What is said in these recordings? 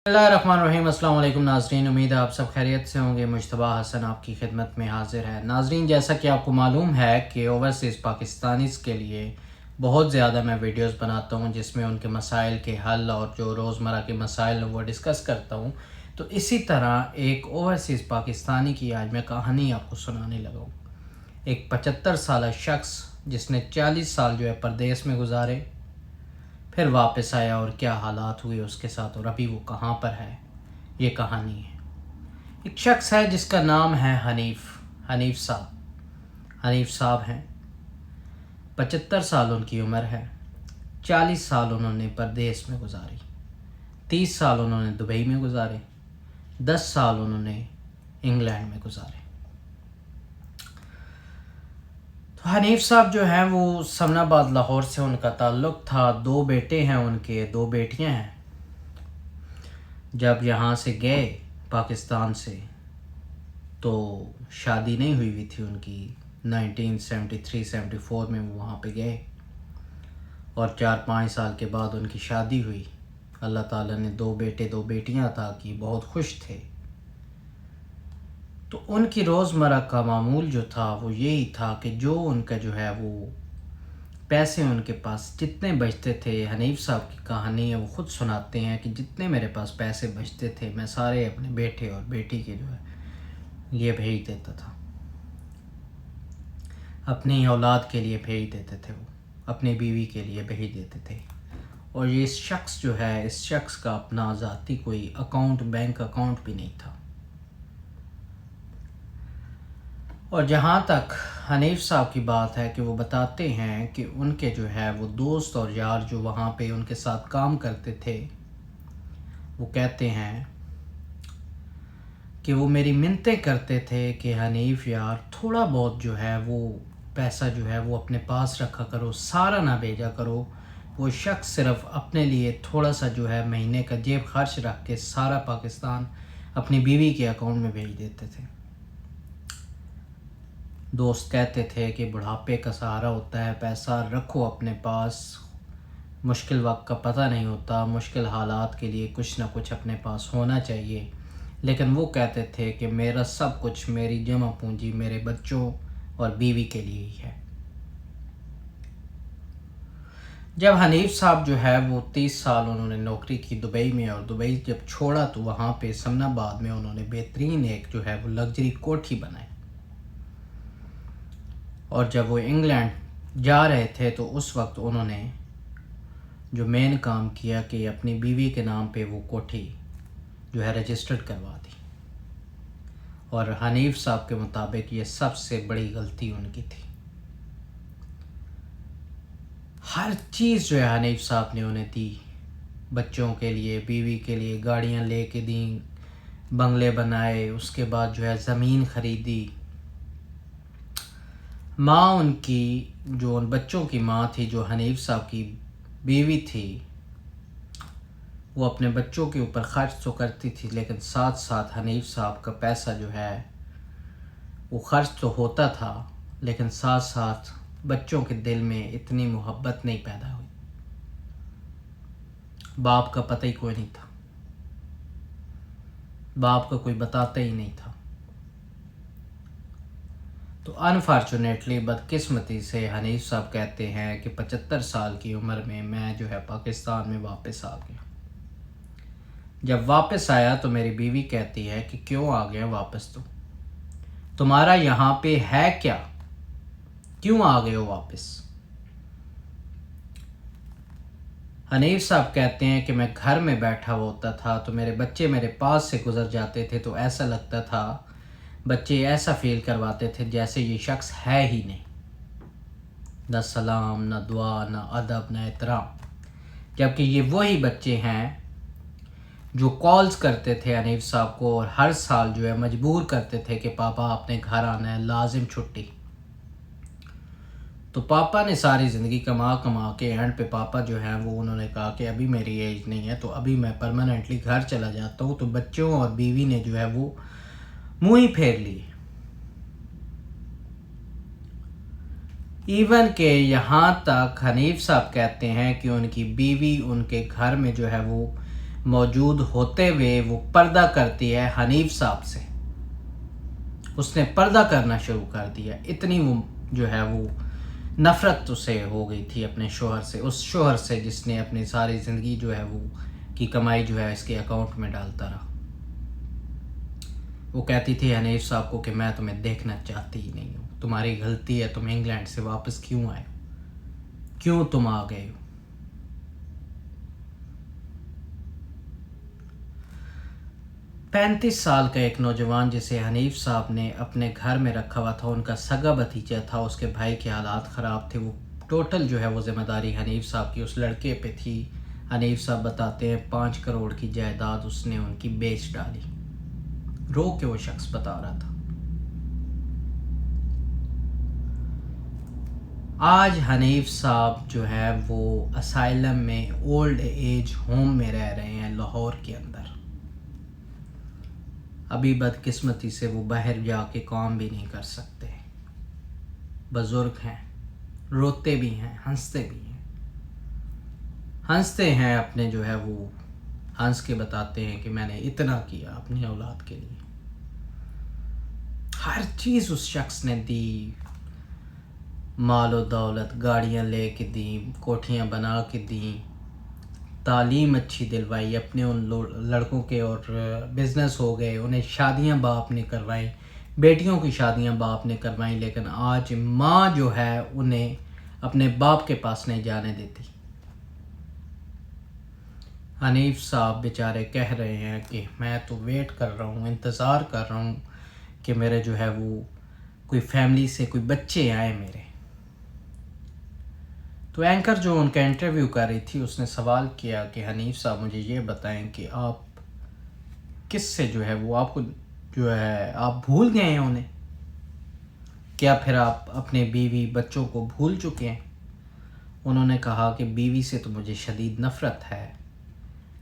बिस्मिल्लाहिर्रहमानिर्रहीम। अस्सलाम वालेकुम नाज़रीन, उम्मीद है आप सब खैरियत से होंगे। मुज्तबा हसन आपकी खिदमत में हाजिर है। नाज़रीन, जैसा कि आपको मालूम है कि ओवरसीज़ पाकिस्तानीज़ के लिए बहुत ज़्यादा मैं वीडियोस बनाता हूं जिसमें उनके मसाइल के हल और जो रोज़मर्रा के मसाइल वो डिस्कस करता हूं। तो इसी तरह एक ओवरसीज़ पाकिस्तानी की आज मैं कहानी आपको सुनाने लगा हूँ। एक 75 साल शख्स जिसने 40 साल जो है परदेश में गुजारे, फिर वापस आया और क्या हालात हुए उसके साथ और अभी वो कहाँ पर है, ये कहानी है। एक शख्स है जिसका नाम है हनीफ साहब। हनीफ साहब हैं, 75 साल उनकी उम्र है। 40 साल उन्होंने परदेश में गुजारी, 30 साल उन्होंने दुबई में गुजारे, 10 साल उन्होंने इंग्लैंड में गुजारे। तो हनीफ साहब जो हैं वो समनाबाद लाहौर से उनका ताल्लुक़ था। 2 बेटे हैं उनके, 2 बेटियां हैं। जब यहाँ से गए पाकिस्तान से तो शादी नहीं हुई थी उनकी। 1973-74 में वो वहाँ पे गए और 4-5 साल के बाद उनकी शादी हुई। अल्लाह ताला ने 2 बेटे 2 बेटियां था कि बहुत खुश थे। तो उनकी रोज़मर्रा का मामूल जो था वो यही था कि जो उनका जो है वो पैसे उनके पास जितने बचते थे, हनीफ साहब की कहानी है वो ख़ुद सुनाते हैं कि जितने मेरे पास पैसे बचते थे मैं सारे अपने बेटे और बेटी के जो है लिए भेज देता था, अपनी औलाद के लिए भेज देते थे, वो अपनी बीवी के लिए भेज देते थे। और ये शख्स जो है, इस शख्स का अपना ज़ाती कोई अकाउंट, बैंक अकाउंट भी नहीं था। और जहाँ तक हनीफ साहब की बात है कि वो बताते हैं कि उनके जो है वो दोस्त और यार जो वहाँ पे उनके साथ काम करते थे, वो कहते हैं कि वो मेरी मिन्नतें करते थे कि हनीफ यार थोड़ा बहुत जो है वो पैसा जो है वो अपने पास रखा करो, सारा ना भेजा करो। वो शख्स सिर्फ अपने लिए थोड़ा सा जो है महीने का जेब खर्च रख के सारा पाकिस्तान अपनी बीवी के अकाउंट में भेज देते थे। दोस्त कहते थे कि बुढ़ापे का सहारा होता है, पैसा रखो अपने पास, मुश्किल वक्त का पता नहीं होता, मुश्किल हालात के लिए कुछ ना कुछ अपने पास होना चाहिए। लेकिन वो कहते थे कि मेरा सब कुछ, मेरी जमा पूंजी मेरे बच्चों और बीवी के लिए ही है। जब हनीफ साहब जो है वो 30 साल उन्होंने नौकरी की दुबई में, और दुबई जब छोड़ा तो वहाँ पे समनाबाद में उन्होंने बेहतरीन एक जो है वो लग्जरी कोठी बनाई। और जब वो इंग्लैंड जा रहे थे तो उस वक्त उन्होंने जो मेन काम किया कि अपनी बीवी के नाम पे वो कोठी जो है रजिस्टर्ड करवा दी। और हनीफ साहब के मुताबिक ये सबसे बड़ी गलती उनकी थी। हर चीज़ जो है हनीफ साहब ने उन्हें दी, बच्चों के लिए, बीवी के लिए गाड़ियाँ ले के दी, बंगले बनाए, उसके बाद जो है ज़मीन ख़रीदी। माँ उनकी, जो उन बच्चों की माँ थी, जो हनीफ साहब की बीवी थी, वो अपने बच्चों के ऊपर ख़र्च तो करती थी, लेकिन साथ साथ हनीफ साहब का पैसा जो है वो ख़र्च तो होता था, लेकिन साथ साथ बच्चों के दिल में इतनी मोहब्बत नहीं पैदा हुई। बाप का पता ही कोई नहीं था, बाप का कोई बताता ही नहीं था। तो अनफॉर्चुनेटली, बदकिस्मती से हनीफ साहब कहते हैं कि 75 साल की उम्र में मैं जो है पाकिस्तान में वापस आ गया। जब वापस आया तो मेरी बीवी कहती है कि क्यों आ गया वापस, तुम्हारा यहाँ पे है क्या, क्यों आ गए हो वापस। हनीफ साहब कहते हैं कि मैं घर में बैठा होता था तो मेरे बच्चे मेरे पास से गुजर जाते थे तो ऐसा लगता था, बच्चे ऐसा फील करवाते थे जैसे ये शख्स है ही नहीं, न सलाम, न दुआ, न अदब, न एहतराम। जबकि ये वही बच्चे हैं जो कॉल्स करते थे हनीफ साहब को और हर साल जो है मजबूर करते थे कि पापा आपने घर आना है, लाजिम छुट्टी। तो पापा ने सारी ज़िंदगी कमा कमा के एंड पे पापा जो है वो उन्होंने कहा कि अभी मेरी एज नहीं है तो अभी मैं परमानेंटली घर चला जाता हूँ। तो बच्चों और बीवी ने जो है वो मुँह ही फेर ली। इवन के यहाँ तक हनीफ साहब कहते हैं कि उनकी बीवी उनके घर में जो है वो موجود ہوتے ہوئے وہ پردہ کرتی ہے حنیف صاحب سے. اس نے پردہ کرنا شروع کر دیا. اتنی وہ جو ہے وہ نفرت اسے ہو گئی تھی اپنے شوہر سے، اس شوہر سے جس نے اپنی ساری زندگی جو ہے وہ کی کمائی جو ہے اس کے اکاؤنٹ میں ڈالتا رہا. وہ کہتی تھی حنیف صاحب کو کہ میں تمہیں دیکھنا چاہتی ہی نہیں ہوں، تمہاری غلطی ہے، تم انگلینڈ سے واپس کیوں آئے ہو، کیوں تم آ گئے ہو. 35 سال کا ایک نوجوان جسے حنیف صاحب نے اپنے گھر میں رکھا ہوا تھا، ان کا سگا بھتیجا تھا، اس کے بھائی کے حالات خراب تھے، وہ ٹوٹل جو ہے وہ ذمہ داری حنیف صاحب کی اس لڑکے پہ تھی. حنیف صاحب بتاتے ہیں 5 کروڑ کی جائیداد اس نے ان کی بیچ ڈالی. رو کے وہ شخص بتا رہا تھا. آج حنیف صاحب جو ہے وہ اسائلم میں اولڈ ایج ہوم میں رہ رہے ہیں لاہور کے اندر. ابھی بدقسمتی سے وہ باہر جا کے کام بھی نہیں کر سکتے. بزرگ ہیں، روتے بھی ہیں، ہنستے بھی ہیں. ہنستے ہیں اپنے جو ہے وہ ہنس کے بتاتے ہیں کہ میں نے اتنا کیا اپنی اولاد کے لیے. ہر چیز اس شخص نے دی، مال و دولت، گاڑیاں لے کے دیں، کوٹھیاں بنا کے دیں، تعلیم اچھی دلوائی اپنے ان لڑکوں کے، اور بزنس ہو گئے، انہیں شادیاں باپ نے کروائیں، بیٹیوں کی شادیاں باپ نے کروائیں. لیکن آج ماں جو ہے انہیں اپنے باپ کے پاس نہیں جانے دیتی. حنیف صاحب بیچارے کہہ رہے ہیں کہ میں تو ویٹ کر رہا ہوں، انتظار کر رہا ہوں کہ میرے جو ہے وہ کوئی فیملی سے کوئی بچے آئے میرے. تو اینکر جو ان کا انٹرویو کر رہی تھی اس نے سوال کیا کہ حنیف صاحب مجھے یہ بتائیں کہ آپ کس سے جو ہے وہ آپ کو جو ہے آپ بھول گئے ہیں انہیں، کیا پھر آپ اپنے بیوی بچوں کو بھول چکے ہیں؟ انہوں نے کہا کہ بیوی سے تو مجھے شدید نفرت ہے،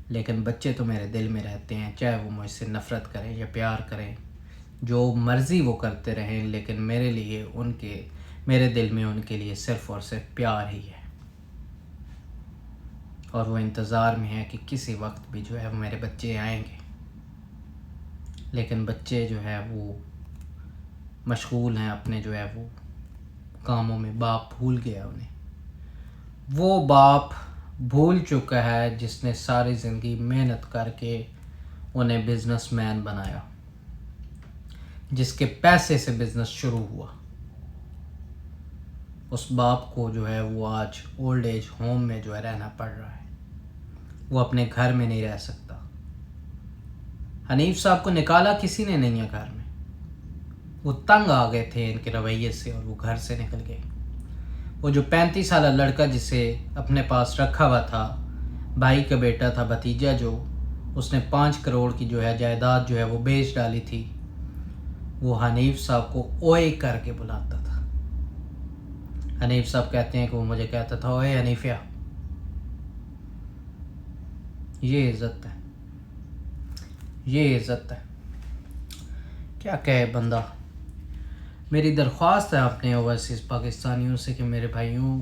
لیکن بچے تو میرے دل میں رہتے ہیں، چاہے وہ مجھ سے نفرت کریں یا پیار کریں، جو مرضی وہ کرتے رہیں، لیکن میرے لیے میرے دل میں ان کے لیے صرف اور صرف پیار ہی ہے. اور وہ انتظار میں ہے کہ کسی وقت بھی جو ہے میرے بچے آئیں گے. لیکن بچے جو ہے وہ مشغول ہیں اپنے جو ہے وہ کاموں میں. باپ بھول گیا انہیں. وہ باپ بھول چکا ہے جس نے ساری زندگی محنت کر کے انہیں بزنس مین بنایا، جس کے پیسے سے بزنس شروع ہوا. اس باپ کو جو ہے وہ آج اولڈ ایج ہوم میں جو ہے رہنا پڑ رہا ہے. وہ اپنے گھر میں نہیں رہ سکتا. حنیف صاحب کو نکالا کسی نے نہیں ہے گھر میں. وہ تنگ آ گئے تھے ان کے رویے سے اور وہ گھر سے نکل گئے. وہ جو 35 سالہ لڑکا جسے اپنے پاس رکھا ہوا تھا، بھائی کا بیٹا تھا، بھتیجا، جو اس نے 5 کروڑ کی جو ہے جائیداد جو ہے وہ بیچ ڈالی تھی، وہ حنیف صاحب کو اوئے کر کے بلاتا تھا. حنیف صاحب کہتے ہیں کہ وہ مجھے کہتا تھا اوئے حنیفیہ. یہ عزت ہے، یہ عزت ہے. کیا کہے بندہ. میری درخواست ہے اپنے اوورسیز پاکستانیوں سے کہ میرے بھائیوں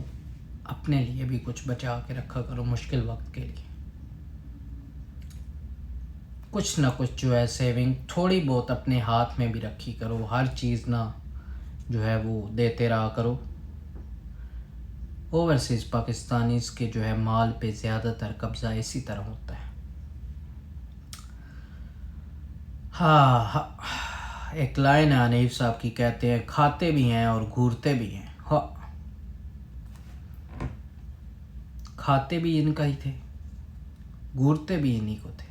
اپنے لیے بھی کچھ بچا کے رکھا کرو مشکل وقت کے لیے. کچھ نہ کچھ جو ہے سیونگ تھوڑی بہت اپنے ہاتھ میں بھی رکھی کرو. ہر چیز نہ جو ہے وہ دیتے رہا کرو. اوورسیز پاکستانیز کے جو ہے مال پہ زیادہ تر قبضہ اسی طرح ہوتا ہے. ہاں، ایک لائن ہے حنیف صاحب کی، کہتے ہیں کھاتے بھی ہیں اور گھورتے بھی ہیں. ہاں، کھاتے بھی ان کا ہی تھے، گھورتے بھی انہی کو تھے.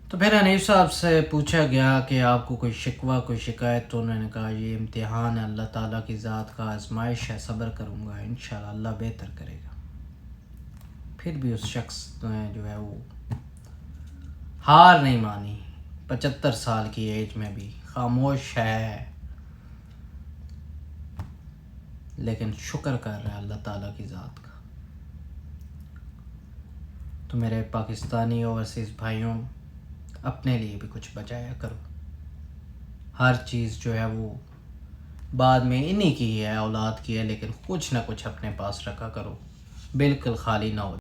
تو پھر حنیف صاحب سے پوچھا گیا کہ آپ کو کوئی شکوہ، کوئی شکایت؟ تو انہوں نے کہا یہ امتحان ہے اللہ تعالیٰ کی ذات کا، آزمائش ہے، صبر کروں گا، انشاءاللہ اللہ بہتر کرے گا. پھر بھی اس شخص نے جو ہے وہ ہار نہیں مانی. 75 سال کی ایج میں بھی خاموش ہے، لیکن شکر کر رہا ہے اللہ تعالیٰ کی ذات کا. تو میرے پاکستانی اوورسیز بھائیوں اپنے لیے بھی کچھ بچایا کرو. ہر چیز جو ہے وہ بعد میں انہی کی ہے، اولاد کی ہے، لیکن کچھ نہ کچھ اپنے پاس رکھا کرو. بالکل خالی نہ ہو